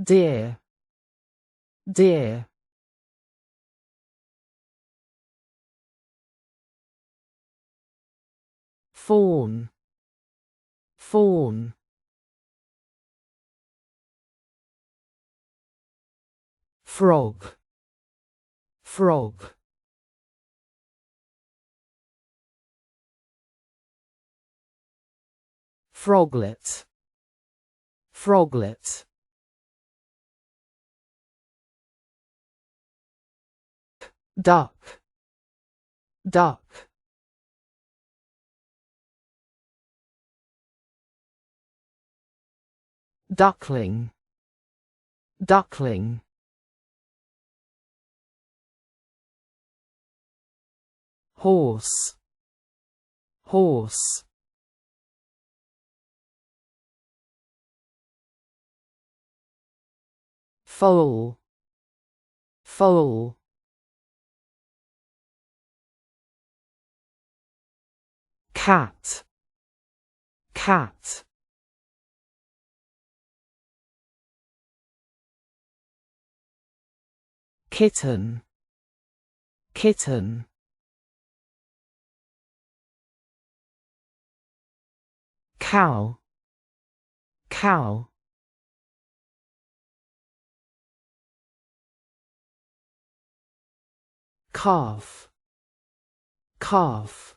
deer, deer. Fawn, fawn. Frog, frog. Froglet, froglet. Duck, duck. Duckling, duckling. Horse, horse. Foal, foal. Cat, cat. Kitten, kitten. Cow, cow. Calf, calf.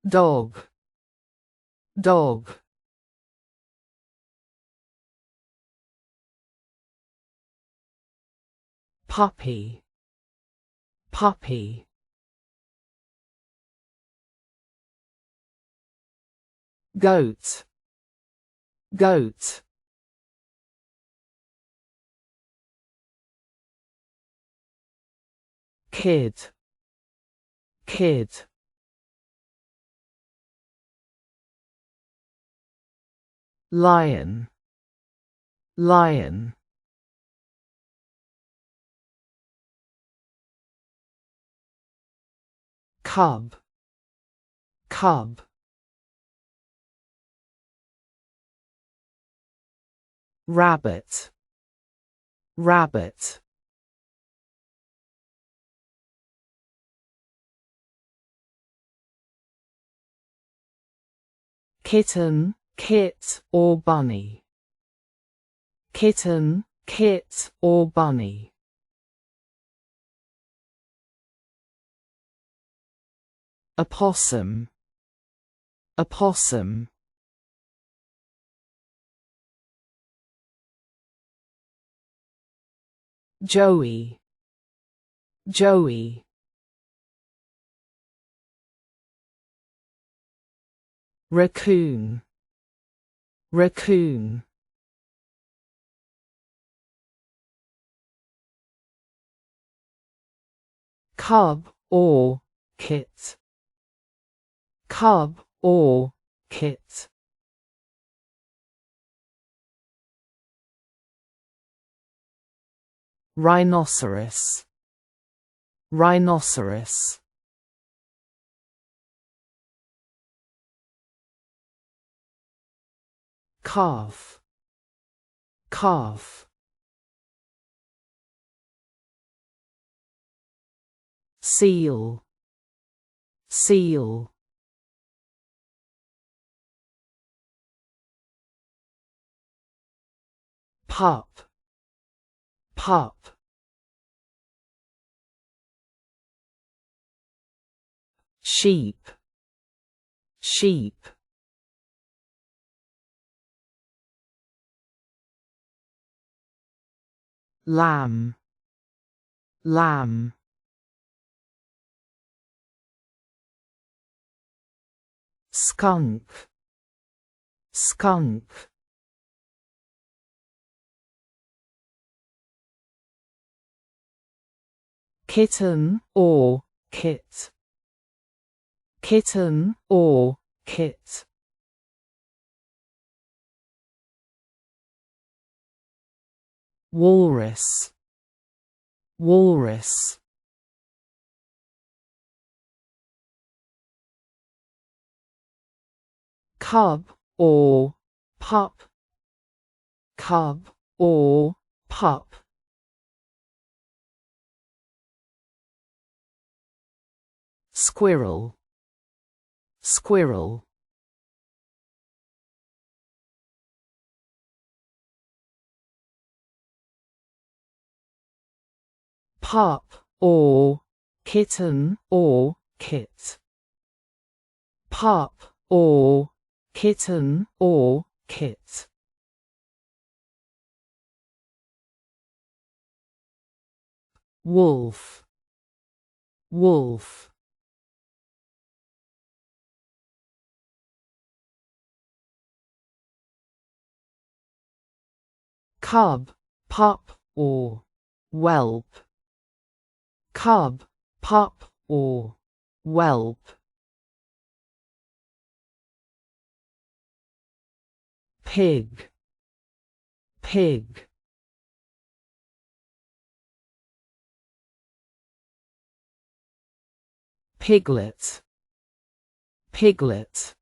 Dog, dog. Puppy, puppy. Goat, goat. Kid, kid. Lion, lion. Cub, cub. Rabbit, rabbit. Kitten, kit or bunny. Kitten, kit or bunny. Opossum, opossum. Joey, joey. Raccoon, raccoon. Cub or kit. Cub or kit. Rhinoceros, rhinoceros. Calf, calf. Seal, seal. Pup, pup. Sheep, sheep. Lamb, lamb. Skunk, skunk. Kitten or kit. Kitten or kit. Walrus, walrus. Cub or pup, cub or pup. Squirrel, squirrel. Pup or kitten or kit. Pup or kitten or kit. Wolf, wolf. Cub, pup or whelp. Cub, pup or whelp. Pig, pig. Piglet, piglet.